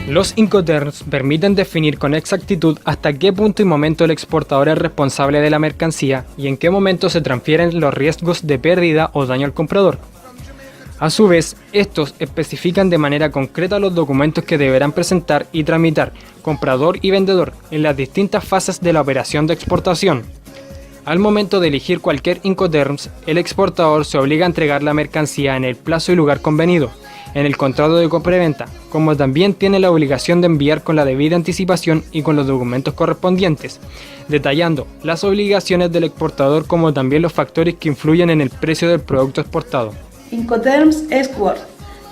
Los Incoterms permiten definir con exactitud hasta qué punto y momento el exportador es responsable de la mercancía y en qué momento se transfieren los riesgos de pérdida o daño al comprador. A su vez, estos especifican de manera concreta los documentos que deberán presentar y tramitar comprador y vendedor en las distintas fases de la operación de exportación. Al momento de elegir cualquier Incoterms, el exportador se obliga a entregar la mercancía en el plazo y lugar convenido, en el contrato de compra-venta, como también tiene la obligación de enviar con la debida anticipación y con los documentos correspondientes, detallando las obligaciones del exportador como también los factores que influyen en el precio del producto exportado. Incoterms Export.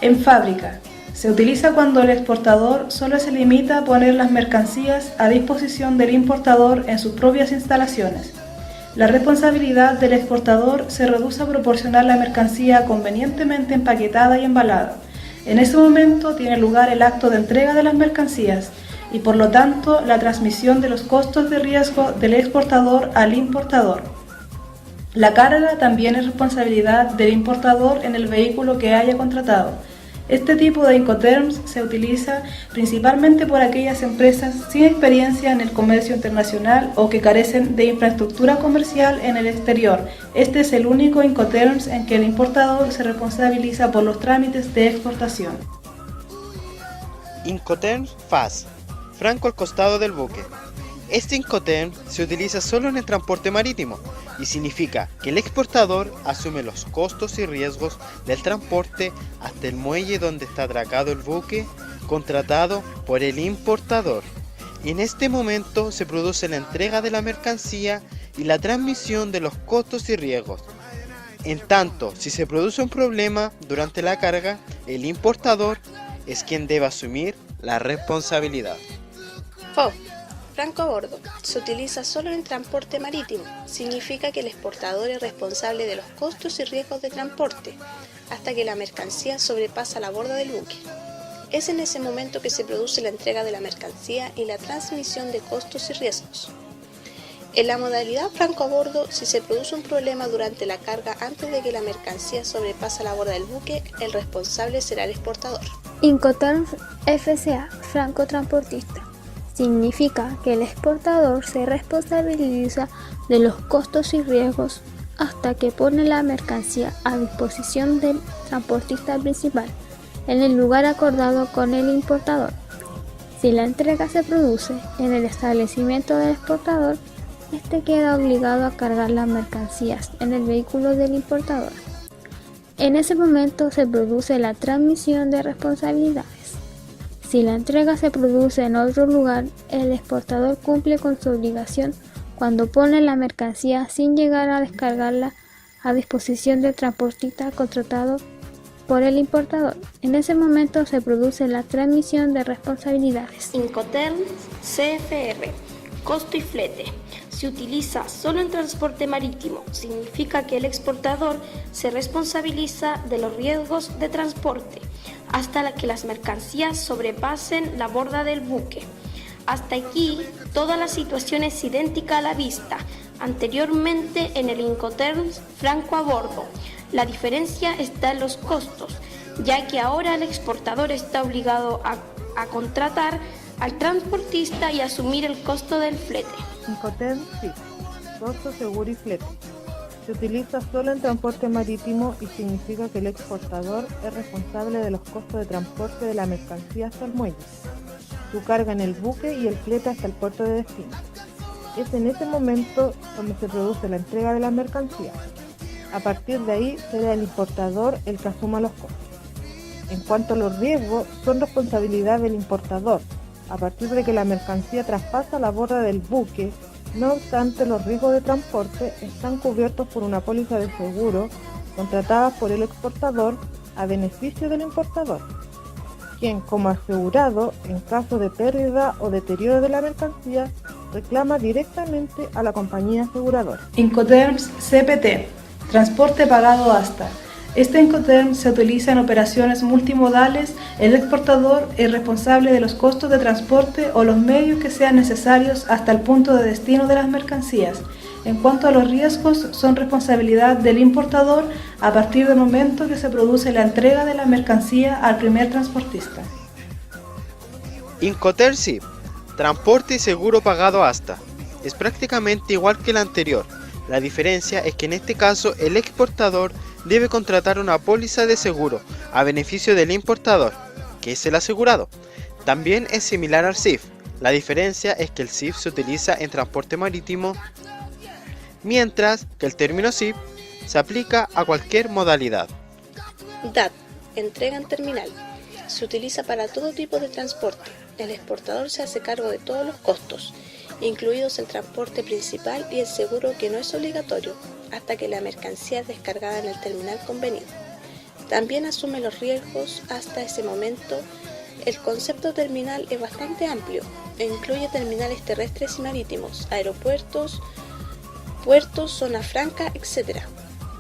En fábrica. Se utiliza cuando el exportador solo se limita a poner las mercancías a disposición del importador en sus propias instalaciones. La responsabilidad del exportador se reduce a proporcionar la mercancía convenientemente empaquetada y embalada. En ese momento tiene lugar el acto de entrega de las mercancías y por lo tanto la transmisión de los costos de riesgo del exportador al importador. La carga también es responsabilidad del importador en el vehículo que haya contratado. Este tipo de Incoterms se utiliza principalmente por aquellas empresas sin experiencia en el comercio internacional o que carecen de infraestructura comercial en el exterior. Este es el único Incoterms en que el importador se responsabiliza por los trámites de exportación. Incoterms FAS, franco al costado del buque. Este Incoterm se utiliza solo en el transporte marítimo y significa que el exportador asume los costos y riesgos del transporte hasta el muelle donde está atracado el buque contratado por el importador. Y en este momento se produce la entrega de la mercancía y la transmisión de los costos y riesgos. En tanto, si se produce un problema durante la carga, el importador es quien debe asumir la responsabilidad. FO. Franco a bordo. Se utiliza solo en transporte marítimo. Significa que el exportador es responsable de los costos y riesgos de transporte hasta que la mercancía sobrepasa la borda del buque. Es en ese momento que se produce la entrega de la mercancía y la transmisión de costos y riesgos. En la modalidad franco a bordo, si se produce un problema durante la carga antes de que la mercancía sobrepasa la borda del buque, el responsable será el exportador. Incoterms FCA, franco transportista. Significa que el exportador se responsabiliza de los costos y riesgos hasta que pone la mercancía a disposición del transportista principal en el lugar acordado con el importador. Si la entrega se produce en el establecimiento del exportador, este queda obligado a cargar las mercancías en el vehículo del importador. En ese momento se produce la transmisión de responsabilidades. Si la entrega se produce en otro lugar, el exportador cumple con su obligación cuando pone la mercancía sin llegar a descargarla a disposición del transportista contratado por el importador. En ese momento se produce la transmisión de responsabilidades. Incoterms CFR, costo y flete. Se utiliza solo en transporte marítimo. Significa que el exportador se responsabiliza de los riesgos de transporte hasta que las mercancías sobrepasen la borda del buque. Hasta aquí, toda la situación es idéntica a la vista anteriormente en el Incoterms franco a bordo. La diferencia está en los costos, ya que ahora el exportador está obligado a contratar al transportista y asumir el costo del flete. Incoterms FIT, costo, seguro y flete. Se utiliza solo en transporte marítimo y significa que el exportador es responsable de los costos de transporte de la mercancía hasta el muelle, su carga en el buque y el flete hasta el puerto de destino. Es en ese momento donde se produce la entrega de la mercancía. A partir de ahí será el importador el que asuma los costos. En cuanto a los riesgos, son responsabilidad del importador, a partir de que la mercancía traspasa la borda del buque. No obstante, los riesgos de transporte están cubiertos por una póliza de seguro contratada por el exportador a beneficio del importador, quien como asegurado, en caso de pérdida o deterioro de la mercancía, reclama directamente a la compañía aseguradora. Incoterms CPT, transporte pagado hasta. Este Incoterm se utiliza en operaciones multimodales. El exportador es responsable de los costos de transporte o los medios que sean necesarios hasta el punto de destino de las mercancías. En cuanto a los riesgos, son responsabilidad del importador a partir del momento que se produce la entrega de la mercancía al primer transportista. Incoterm SIF, transporte y seguro pagado hasta. Es prácticamente igual que el anterior. La diferencia es que en este caso el exportador debe contratar una póliza de seguro a beneficio del importador, que es el asegurado. También es similar al SIF. La diferencia es que el SIF se utiliza en transporte marítimo, mientras que el término SIF se aplica a cualquier modalidad. DAT, entrega en terminal. Se utiliza para todo tipo de transporte. El exportador se hace cargo de todos los costos, incluidos el transporte principal y el seguro, que no es obligatorio hasta que la mercancía es descargada en el terminal convenido. También asume los riesgos hasta ese momento. El concepto terminal es bastante amplio e incluye terminales terrestres y marítimos, aeropuertos, puertos, zona franca, etc.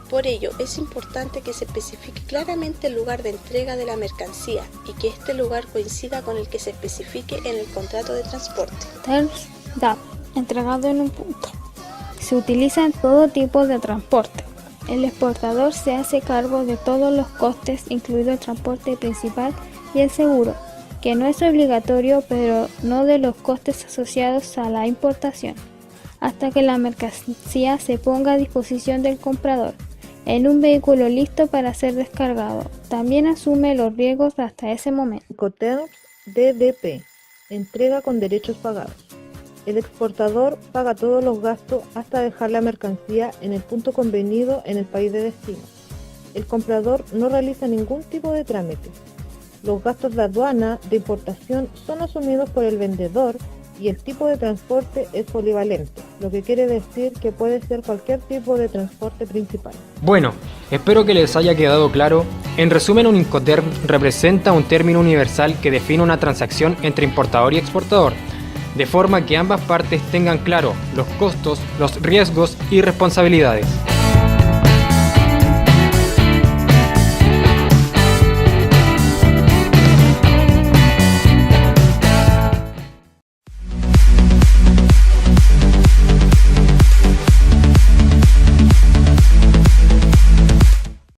Por ello, es importante que se especifique claramente el lugar de entrega de la mercancía y que este lugar coincida con el que se especifique en el contrato de transporte. Terms DAT, entregado en un punto. Se utiliza en todo tipo de transporte. El exportador se hace cargo de todos los costes, incluido el transporte principal y el seguro, que no es obligatorio, pero no de los costes asociados a la importación, hasta que la mercancía se ponga a disposición del comprador en un vehículo listo para ser descargado. También asume los riesgos hasta ese momento. Incoterm DDP, entrega con derechos pagados. El exportador paga todos los gastos hasta dejar la mercancía en el punto convenido en el país de destino. El comprador no realiza ningún tipo de trámite. Los gastos de aduana de importación son asumidos por el vendedor y el tipo de transporte es polivalente, lo que quiere decir que puede ser cualquier tipo de transporte principal. Bueno, espero que les haya quedado claro. En resumen, un Incoterm representa un término universal que define una transacción entre importador y exportador, de forma que ambas partes tengan claro los costos, los riesgos y responsabilidades.